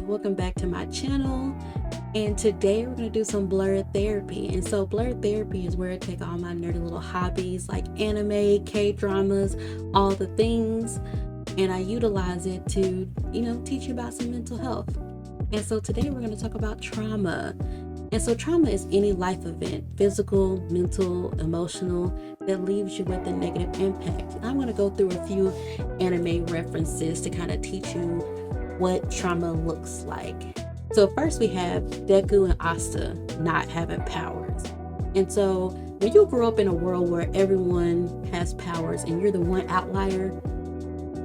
welcome back to my channel. And today we're going to do some Blerd therapy. And so Blerd therapy is where I take all my nerdy little hobbies like anime, K-dramas, all the things, and I utilize it to, teach you about some mental health. And so today we're going to talk about trauma. And so trauma is any life event, physical, mental, emotional, that leaves you with a negative impact. And I'm going to go through a few anime references to kind of teach you what trauma looks like. So first we have Deku and Asta not having powers. And so when you grow up in a world where everyone has powers and you're the one outlier,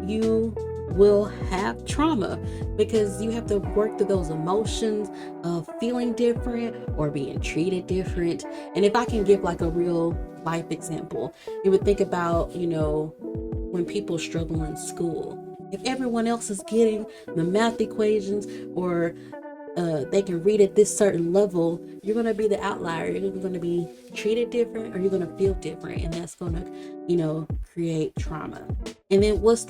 you will have trauma because you have to work through those emotions of feeling different or being treated different. And if I can give like a real life example, you would think about, when people struggle in school. If everyone else is getting the math equations or they can read at this certain level, you're going to be the outlier. You're going to be treated different or you're going to feel different, and that's going to create trauma. And then let's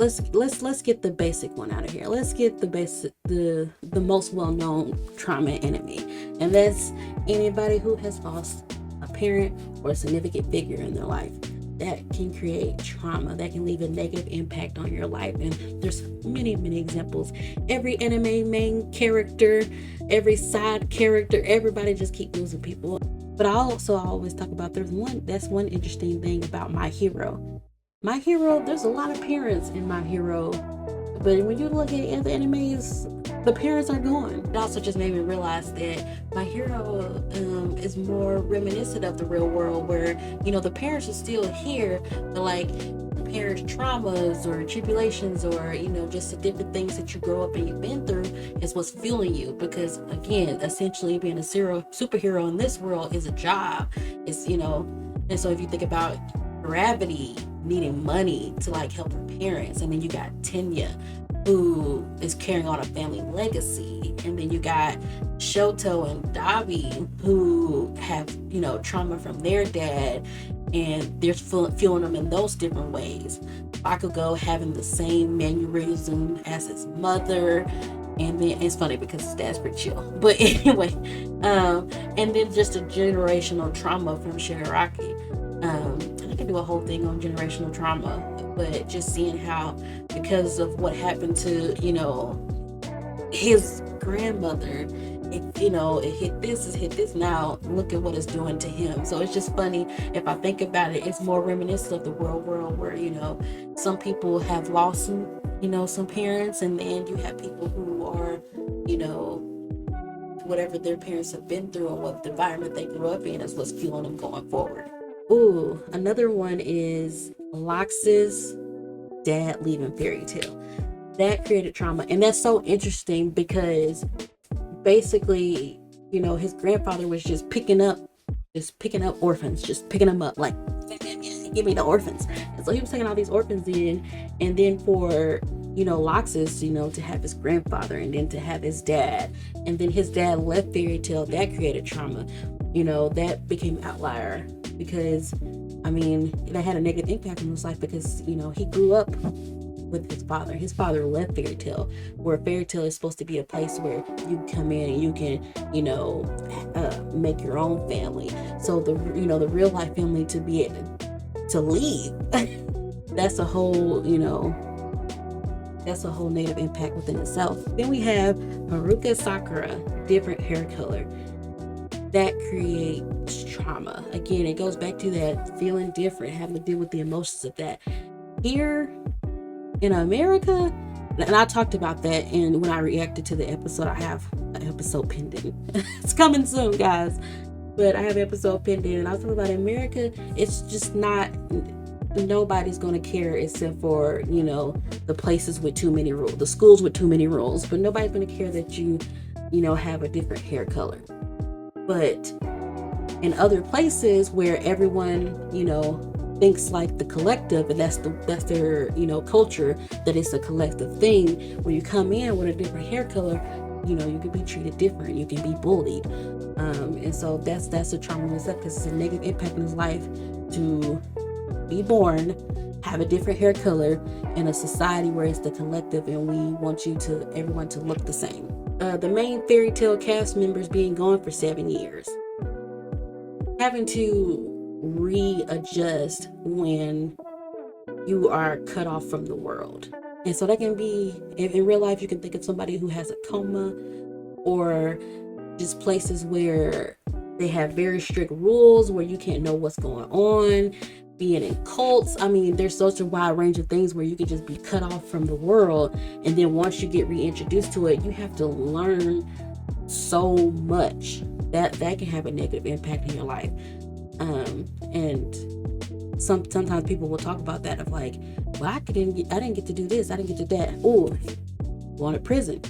get the basic one out of here. Let's get the most well-known trauma enemy, and that's anybody who has lost a parent or a significant figure in their life. That can create trauma, that can leave a negative impact on your life. And there's many examples. Every anime main character, every side character, everybody just keep losing people. But I always talk about that's one interesting thing about My Hero. My Hero, there's a lot of parents in My Hero, but when you look at other animes, the parents are gone. It also just made me realize that My Hero is more reminiscent of the real world, where the parents are still here, but like the parents' traumas or tribulations or just the different things that you grow up and you've been through is what's fueling you. Because again, essentially being a superhero in this world is a job. It's and so if you think about Gravity needing money to like help her parents, and then you got Tenya, who is carrying on a family legacy, and then you got Shoto and Dabi, who have trauma from their dad, and they're fueling them in those different ways. Bakugo having the same mannerism as his mother, and then it's funny because his dad's pretty chill, but anyway, and then just a generational trauma from Shigaraki. I can do a whole thing on generational trauma, but just seeing how, because of what happened to his grandmother, it hit this now, look at what it's doing to him. So it's just funny. If I think about it, it's more reminiscent of the world where some people have lost some parents, and then you have people who are whatever their parents have been through and what the environment they grew up in is what's fueling them going forward. Ooh, another one is Lox's dad leaving Fairy Tail. That created trauma, and that's so interesting because basically, his grandfather was just picking up orphans, just picking them up, like, give me the orphans. And so he was taking all these orphans in, and then for Loxus, to have his grandfather, and then to have his dad, and then his dad left Fairy Tail. That created trauma. That became outlier because that had a negative impact on his life because he grew up with his father. His father left Fairy Tail, where Fairy Tail is supposed to be a place where you come in and you can make your own family. So the real life family to be able to leave, that's a whole negative impact within itself. Then we have Haruka Sakura, different hair color. That creates trauma. Again, it goes back to that feeling different, having to deal with the emotions of that. Here in America, and I talked about that, and when I reacted to the episode, I have an episode pending. It's coming soon, guys. But I have an episode pending, and I was talking about America. It's just not, nobody's going to care except for, the places with too many rules, the schools with too many rules, but nobody's going to care that you have a different hair color. But in other places where everyone, thinks like the collective, and that's their, culture, that it's a collective thing. When you come in with a different hair color, you can be treated different. You can be bullied. And so that's a trauma in itself, because it's a negative impact in his life to be born, have a different hair color in a society where it's the collective and we want everyone to look the same. the main fairy tale cast members being gone for 7 years, having to readjust when you are cut off from the world. And so that can be, in real life, you can think of somebody who has a coma, or just places where they have very strict rules where you can't know what's going on, being in cults. I mean, there's such a wide range of things where you can just be cut off from the world. And then once you get reintroduced to it, you have to learn so much that can have a negative impact in your life. And sometimes people will talk about that, of like, well, I didn't get to do this, I didn't get to that. Oh, going to prison.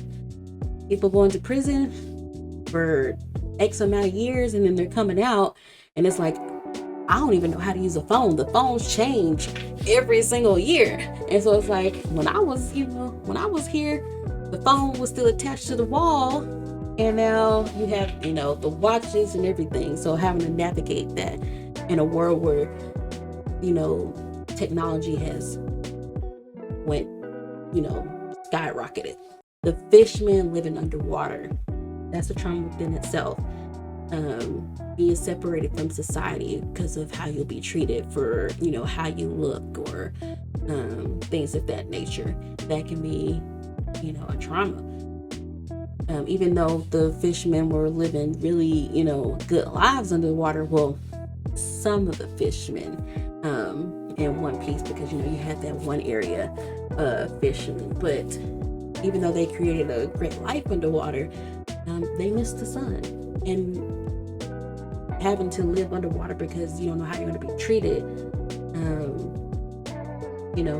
People going to prison for X amount of years, and then they're coming out, and it's like, I don't even know how to use a phone. The phones change every single year. And so it's like, when I was here, the phone was still attached to the wall, and now you have, the watches and everything. So having to navigate that in a world where, technology has went, skyrocketed. The fishmen living underwater, that's a trauma within itself. Being separated from society because of how you'll be treated for, how you look, or things of that nature. That can be, a trauma. Even though the fishermen were living really, good lives underwater, well, some of the fishermen in one piece, because, you had that one area fishermen, but even though they created a great life underwater, they missed the sun. And having to live underwater because you don't know how you're going to be treated,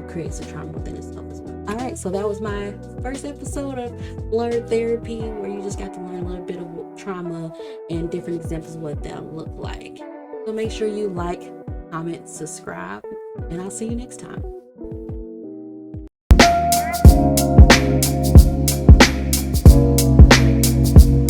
creates a trauma within itself as well. All right, so that was my first episode of Blerd Therapy, where you just got to learn a little bit of trauma and different examples of what that looked like. So make sure you like, comment, subscribe, and I'll see you next time.